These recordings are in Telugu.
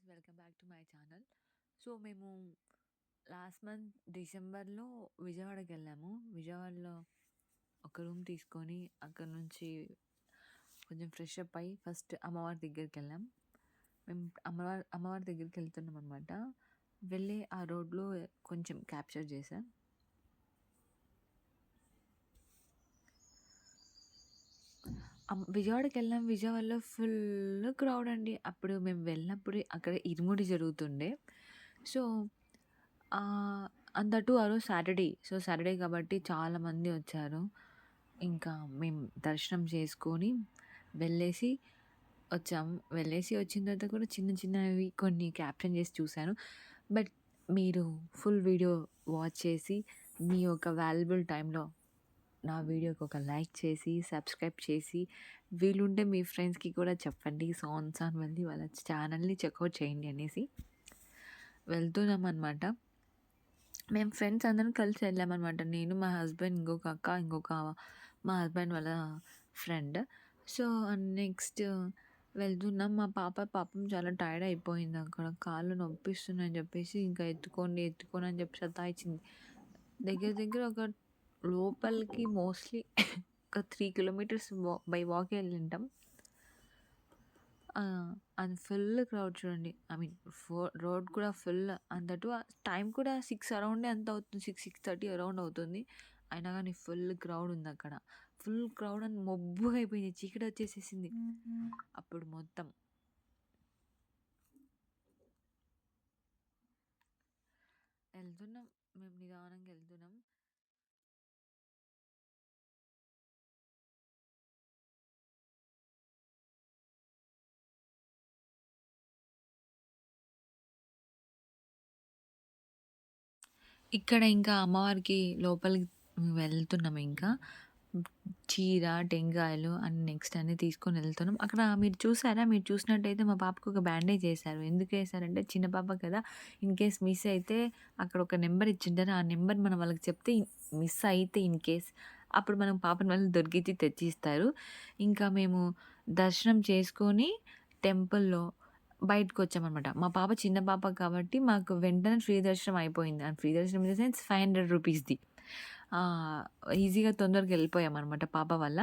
Welcome back to my channel. So మేము లాస్ట్ మంత్ డిసెంబర్లో విజయవాడకి వెళ్ళాము. విజయవాడలో ఒక రూమ్ తీసుకొని అక్కడ నుంచి కొంచెం ఫ్రెష్ అప్ అయ్యి ఫస్ట్ అమ్మవారి దగ్గరికి వెళ్ళాం. మేము అమ్మవారి దగ్గరికి వెళ్తున్నాం అనమాట. వెళ్ళి ఆ రోడ్లో కొంచెం క్యాప్చర్ చేశాం. విజయవాడకి వెళ్ళాం. విజయవాడలో ఫుల్ క్రౌడ్ అండి. అప్పుడు మేము వెళ్ళినప్పుడు అక్కడ ఇరుముడి జరుగుతుండే. సో అండ్ దట్ టూ ఆ రోజు సాటర్డే. సో సాటర్డే కాబట్టి చాలామంది వచ్చారు. ఇంకా మేము దర్శనం చేసుకొని వెళ్ళేసి వచ్చాము. వెళ్ళేసి వచ్చిన తర్వాత కూడా చిన్న చిన్నవి కొన్ని క్యాప్షన్ చేసి చూశాను. బట్ మీరు ఫుల్ వీడియో వాచ్ చేసి మీ యొక్క వాల్యుబుల్ టైంలో నా వీడియోకి ఒక లైక్ చేసి, సబ్స్క్రైబ్ చేసి, వీలుంటే మీ ఫ్రెండ్స్‌కి కూడా చెప్పండి. సాన్ వెళ్ళి వాళ్ళ ఛానల్‌ని చెక్‌ఔట్ చేయండి అనేసి. వెళ్తున్నామనమాట. మేము ఫ్రెండ్స్ అందరం కలిసి వెళ్ళామనమాట. నేను, మా హస్బెండ్, ఇంకొక అక్క, మా హస్బెండ్ వాళ్ళ ఫ్రెండ్. సో, నెక్స్ట్ వెళ్తున్నాం. మా పాపం చాలా టైర్డ్ అయిపోయింది అక్కడ. కాళ్ళు నొప్పిస్తున్నాయని చెప్పేసి ఇంకా ఎత్తుకోండి అని చెప్పి సతాయించింది. దగ్గర దగ్గర ఒక లోపలికి మోస్ట్‌లీ ఒక 3 కిలోమీటర్స్ బై వాకే వెళ్ళుంటాం. అది ఫుల్ క్రౌడ్ చూడండి. ఐ మీన్ రోడ్ కూడా ఫుల్. అండ్ దట్ టైం కూడా 6 అరౌండే అంత అవుతుంది. 6:30 అరౌండ్ అవుతుంది. అయినా కానీ ఫుల్ క్రౌడ్ ఉంది అక్కడ. ఫుల్ క్రౌడ్ అని మబ్బుగా అయిపోయింది. చీకటి వచ్చేసేసింది అప్పుడు మొత్తం. వెళ్తున్నాం. మేము నిదానంగా వెళ్తున్నాం. ఇక్కడ ఇంకా అమ్మవారికి లోపలికి వెళ్తున్నాం ఇంకా. చీర, టెంకాయలు అండ్ నెక్స్ట్ అన్నీ తీసుకొని వెళ్తున్నాం. అక్కడ మీరు చూసారా? మీరు చూసినట్టయితే మా పాపకు ఒక బ్యాండేజ్ ఏశారు. ఎందుకు ఏశారంటే చిన్న పాప కదా! ఇన్‌కేస్ మిస్ అయితే అక్కడ ఒక నెంబర్ ఇచ్చింటారు. ఆ నెంబర్ మనం వాళ్ళకి చెప్తే మిస్ అయితే ఇన్‌కేస్ అప్పుడు మనం పాపని మళ్ళీ దొరికించి తెచ్చిస్తారు. ఇంకా మేము దర్శనం చేసుకొని టెంపుల్‌లో బయటకొచ్చామనమాట. మా పాప చిన్న పాప కాబట్టి మాకు వెంటనే ఫ్రీ దర్శనం అయిపోయింది. అండ్ ఫ్రీ దర్శనం ఇన్ ద సెన్స్ 500 రూపీస్‌ది. ఈజీగా తొందరగా వెళ్ళిపోయామనమాట పాప వల్ల.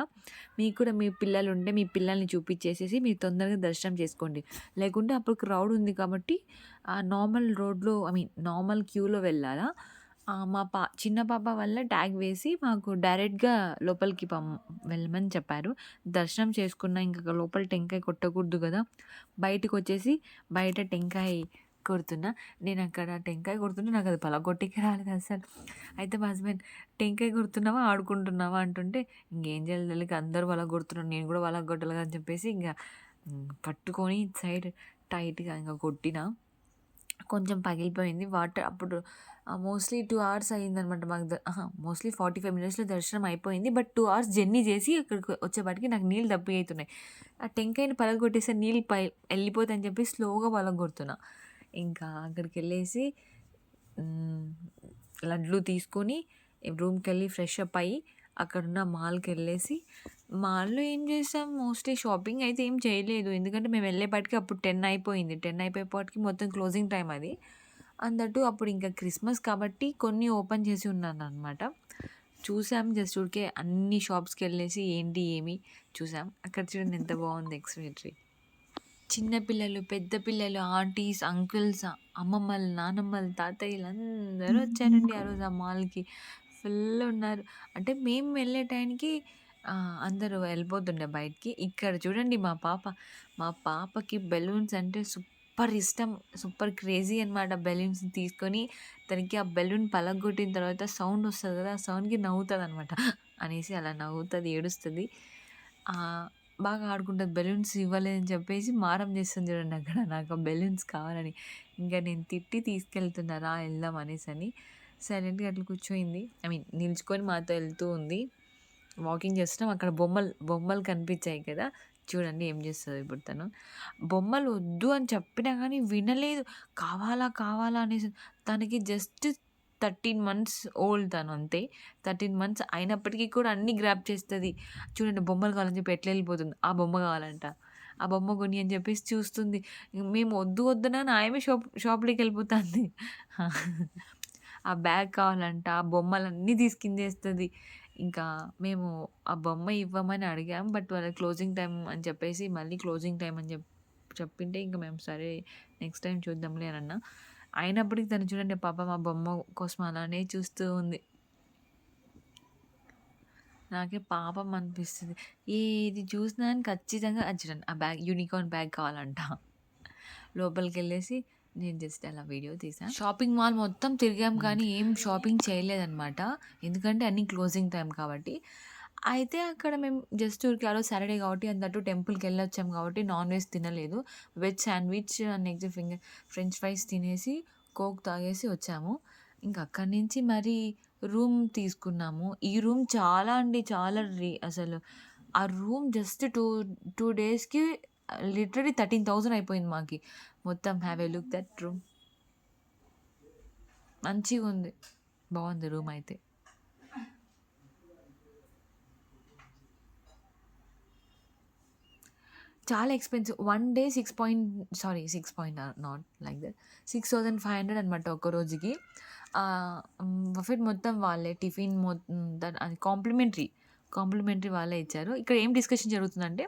మీకు కూడా మీ పిల్లలుంటే మీ పిల్లల్ని చూపిచ్చేసేసి మీరు తొందరగా దర్శనం చేసుకోండి. లేకుంటే అప్పుడు క్రౌడ్ ఉంది కాబట్టి నార్మల్ రోడ్‌లో ఐ మీన్ నార్మల్ క్యూలో వెళ్ళాలా. మా చిన్న పాప వల్ల ట్యాగ్ వేసి మాకు డైరెక్ట్‌గా లోపలికి వెళ్ళమని చెప్పారు. దర్శనం చేసుకున్న ఇంక లోపల టెంకాయ కొట్టకూడదు గదా! బయటికొచ్చేసి బయట టెంకాయ కొడుతున్నా. నేనక్కడ టెంకాయ కొడుతుంటే నాకది పలగొట్టేకే రాలేదు అస్సలు. అయితే మా హస్బెండ్ "టెంకాయ కొడుతున్నావా? ఆడుకుంటున్నావా?" అంటుంటే ఇంకేం చేయాలి తెలియక అందరూ పలగొడుతున్నారు. నేను కూడా పలగొట్టాలి కదా అని చెప్పేసి ఇంగ పట్టుకొని ఇటు సైడ్ టైట్‌గా ఇంగ కొట్టినా. కొంచెం పగిలిపోయింది. వాటర్ అప్పుడు మోస్ట్‌లీ 2 అవర్స్ అయిందనమాట మాకు మోస్ట్‌లీ 45 మినిట్స్‌లో దర్శనం అయిపోయింది. బట్ 2 అవర్స్ జర్నీ చేసి అక్కడికి వచ్చేపాటికి నాకు నీళ్ళు దప్పిగైతున్నాయి. ఆ టెంకాయని పగలగొట్టేస్తే నీళ్ళు ఎళ్ళిపోతాయని చెప్పి స్లోగా పగలగొడుతున్నా. ఇంకా అక్కడికెళ్ళేసి లడ్లు తీసుకొని రూమ్‌కెళ్ళి ఫ్రెష్ అప్ అయ్యి అక్కడున్న మాల్‌కెళ్ళేసి మాల్‌లో ఏం చేసాం మోస్ట్‌లీ షాపింగ్ అయితే ఏం చేయలేదు. ఎందుకంటే మేము వెళ్ళేపాటికి అప్పుడు 10 అయిపోయింది. 10 అయిపోయేపాటికి మొత్తం క్లోజింగ్ టైమ్ అది. అండ్ దట్ అప్పుడు ఇంకా క్రిస్మస్ కాబట్టి కొన్ని ఓపెన్ చేసి ఉన్నాననమాట. చూసాం జస్ట్ ఊరికే అన్ని షాప్స్‌కెళ్ళేసి ఏంటి ఏమి చూసాం. అక్కడ చూడండి ఎంత బాగుంది ఎక్స్‌వేట్రీ. చిన్న పిల్లలు, పెద్ద పిల్లలు, ఆంటీస్, అంకుల్స్, అమ్మమ్మలు, నానమ్మలు, తాతయ్యలు అందరూ వచ్చారండి ఆ రోజు ఆ మాల్‌కి. ఫుల్ ఉన్నారు. అంటే మేము వెళ్ళే టైంకి అందరూ వెళ్ళిపోతుండే బయటికి. ఇక్కడ చూడండి మా పాపకి బెలూన్స్ అంటే సూపర్ ఇష్టం. సూపర్ క్రేజీ అనమాట. బెలూన్స్‌ని తీసుకొని తనకి ఆ బెలూన్ పలగ్గొట్టిన తర్వాత సౌండ్ వస్తది కదా! ఆ సౌండ్‌కి నవ్వుతదనమాట. అనేసి అలా నవ్వుతది, ఏడుస్తది. బాగా ఆడుకుంటది. బెలూన్స్ ఇవ్వలేదని చెప్పేసి మారం చేస్తుంది చూడండి అక్కడ నాకు ఆ బెలూన్స్ కావాలని. ఇంక నేను తిట్టి తీసుకెళ్తున్నా రా ఎళ్దాం అనేసని. సైలెంట్‌గా అట్లా కూర్చోయింది. ఐ మీన్ నిల్చుకొని మాతో వెళ్తూ ఉంది. వాకింగ్ చేస్తున్నాం. అక్కడ బొమ్మలు కనిపించాయి కదా! చూడండి ఏం చేస్తదో ఇప్పుడు తను. బొమ్మలు వద్దు అని చెప్పినా గానీ వినలేదు. కావాలా అనేసి తనకి జస్ట్ 13 మంత్స్ ఓల్డ్ తను అంతే. 13 మంత్స్ అయినప్పటికీ కూడా అన్నీ గ్రాబ్ చేస్తది. చూడండి బొమ్మలు కావాలని చెప్పి ఎట్లా ఎళ్ళిపోతుందో. ఆ బొమ్మ కావాలంట. ఆ బొమ్మ కొని అని చెప్పేసి చూస్తుంది. మేము వద్దు వద్దనని ఆమె షాప్‌లోకెళ్ళిపోతాంది. ఆ బ్యాగ్ కావాలంట, ఆ బొమ్మలన్నీ తీసుకిందేస్తది. ఇంకా మేము ఆ బొమ్మ ఇవ్వమని అడిగాం. బట్ వాళ్ళ క్లోజింగ్ టైమ్ అని చెప్పేసి మళ్ళీ క్లోజింగ్ టైమ్ అని చెప్పింటే ఇంక మేము సరే నెక్స్ట్ టైమ్ చూద్దాంలే అని అన్నా. అయినప్పటికి తను చూడండి పాపం ఆ బొమ్మ కోసం అలానే చూస్తూ ఉంది. నాకే పాపం అనిపిస్తది. ఏది చూసినా గాని ఖచ్చితంగా అది చూడండి ఆ బ్యాగ్ యూనికార్న్ బ్యాగ్ కావాలంట. లోపలికెళ్ళేసి నేను జస్ట్ అలా వీడియో తీసా. షాపింగ్ మాల్ మొత్తం తిరిగాం కానీ ఏం షాపింగ్ చేయలేదనమాట. ఎందుకంటే అన్నీ క్లోజింగ్ టైమ్ కాబట్టి. అయితే అక్కడ మేము జస్ట్ ఊరికే ఆ రోజు సాటర్‌డే కాబట్టి అండ్ దట్ టూ టెంపుల్‌కెళ్ళొచ్చాం కాబట్టి నాన్ వెజ్ తినలేదు. Veg sandwich and next French fries తినేసి, కోక్ తాగేసి వచ్చాము. ఇంక అక్కడి నుంచి మరి రూమ్ తీసుకున్నాము. ఈ రూమ్ చాలా అండి చాలా అసలు ఆ రూమ్ జస్ట్ 2 డేస్‌కి లిటరల్లీ 13,000 అయిపోయింది మాకి. మొత్తం have a look that room. మంచిగుంది. బావుంది రూమ్ అయితే. చాలా expensive. 1 day 6 point not like that 6,500 అనమాట ఒక్క రోజుకి. బఫెట్ మొత్తం వాళ్ళే. టిఫిన్ అది కాంప్లిమెంటరీ వాళ్ళే ఇచ్చారు. ఇక్కడ ఏం డిస్కషన్ జరుగుతుందంటే,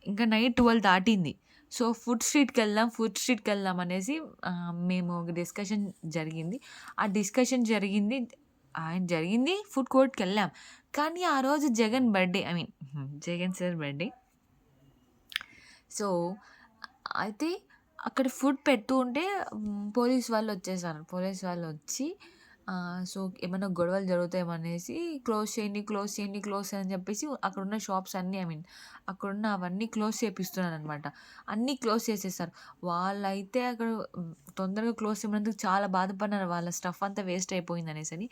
ఇంకా నైట్ 12 దాటింది. సో, ఫుడ్ స్ట్రీట్‌కెళ్దాం అనేసి మేము ఒక డిస్కషన్ జరిగింది. ఆ డిస్కషన్ జరిగింది ఫుడ్ కోర్ట్‌కెళ్ళాం. కానీ ఆ రోజు Jagan birthday Jagan sir birthday. So, అయితే అక్కడ ఫుడ్ పెడుతూ ఉంటే పోలీస్ వాళ్ళొచ్చేసారు. పోలీస్ వాళ్ళొచ్చి సో, ఏమన్నా గొడవలు జరుగుతాయేమో అనేసి క్లోజ్ అని చెప్పేసి అక్కడున్న షాప్స్ అన్నీ అక్కడున్న అవన్నీ క్లోజ్ చేపిస్తున్నారనమాట. అన్నీ క్లోజ్ చేసేసారు. వాళ్ళైతే అక్కడ తొందరగా క్లోజ్ చేయమన్నందుకు చాలా బాధపడినారు. వాళ్ళ స్టఫ్ అంతా వేస్ట్ అయిపోయిందనేసని.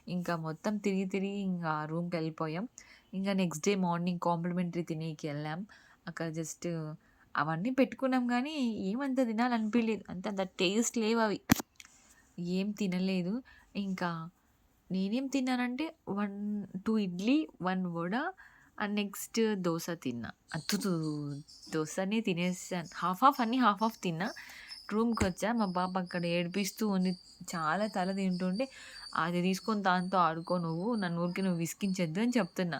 ఇంకా మొత్తం తిరిగి ఇంగా రూమ్‌కెళ్ళిపోయాం. ఇంగా నెక్స్ట్ డే మార్నింగ్ కాంప్లిమెంటరీ తినేకి ఎళ్ళాం. అక్కడ జస్ట్ అవన్నీ పెట్టుకున్నాం గానీ, ఏమంత తినాలనిపియలేదు. అంత టేస్ట్ లేవవి. ఏం తినలేదు. ఇంకా నేనేం తిన్నానంటే 2 ఇడ్లీ, 1 వడ అండ్ నెక్స్ట్ దోస తిన్నా. అతుతు దోసనే తినేసాను. హాఫ్ హాఫ్ తిన్నా. రూమ్‌కొచ్చా. మా పాప అక్కడ ఏడిపిస్తూ ఉంది. చాలా తింటుంటే, "అది తీసుకొని దాంతో ఆడుకో నువ్వు. నన్ను ఊరికే నువ్వు విసిగించొద్దు" అని చెప్తున్నా.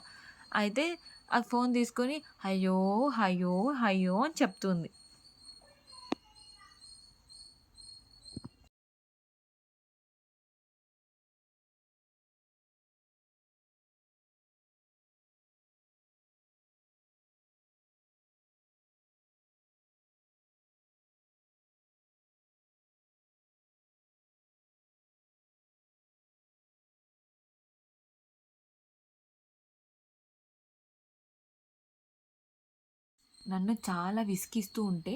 అయితే ఆ ఫోను తీసుకొని హయ్యో! హయ్యో! హయ్యో! అని చెప్తుంది. నన్ను చాలా విసిగిస్తూ ఉంటే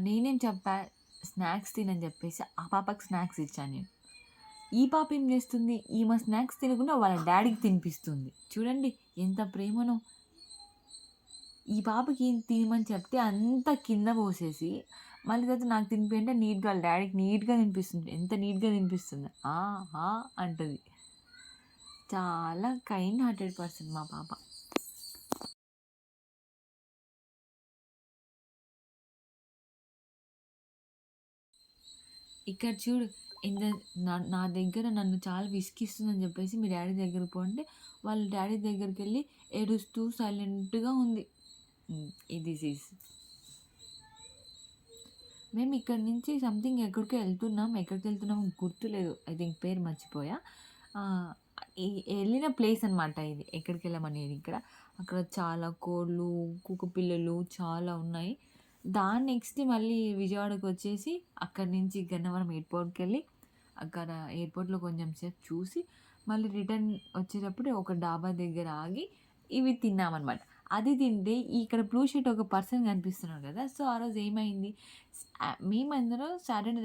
నేనేం చెప్పా, స్నాక్స్ తినని చెప్పేసి ఆ పాపకి స్నాక్స్ ఇచ్చా నేను. ఈ పాప ఏం చేస్తుంది, ఈమె స్నాక్స్ తినకుండా వాళ్ళ డ్యాడీకి తినిపిస్తుంది. చూడండి ఎంత ప్రేమనో. ఈ పాపకి తినమని చెప్తే అంతా కింద పోసేసి, మళ్ళీ తర్వాత నాకు తినిపి అంటే నీట్‌గా వాళ్ళ డ్యాడీకి నీట్‌గా తినిపిస్తుంది. ఎంత నీట్‌గా తినిపిస్తుందో. ఆ! ఆ! అంటది. చాలా కైండ్ హార్టెడ్ పర్సన్ మా పాప. ఇక్కడ చూడు ఇంద నా దగ్గర నన్ను చాలా విసిగిస్తుందని చెప్పేసి మీ డ్యాడీ దగ్గరికి పో అంటే, వాళ్ళ డ్యాడీ దగ్గరికెళ్ళి ఏడుస్తూ సైలెంట్‌గా ఉంది. దిస్ ఈజ్ మేము ఇక్కడి నుంచి సంథింగ్ ఎక్కడికో ఎళ్తున్నాం. ఎక్కడికెళ్తున్నామో గుర్తులేదు. ఐ థింక్ పేరు మర్చిపోయా. ఆహ్, ఎ ఎళ్ళిన ప్లేస్ అనమాట ఇది. ఎక్కడికెళ్ళామనేది ఇక్కడ. అక్కడ చాలా కోళ్ళు, కుక్కపిల్లలు చాలా ఉన్నాయి. దాని నెక్స్ట్ మళ్ళీ విజయవాడకొచ్చేసి అక్కడి నుంచి గన్నవరం ఎయిర్‌పోర్ట్‌కెళ్ళి, అక్కడ ఎయిర్‌పోర్ట్‌లో కొంచెం సేపు చూసి, మళ్ళీ రిటర్న్ వచ్చేటప్పుడు ఒక డాబా దగ్గర ఆగి ఇవి తిన్నామనమాట. అది తింటే ఇక్కడ బ్లూ షర్ట్ ఒక పర్సన్ కనిపిస్తున్నాడు కదా! సో, ఆ రోజు ఏమైంది మేమందరం సాటర్‌డే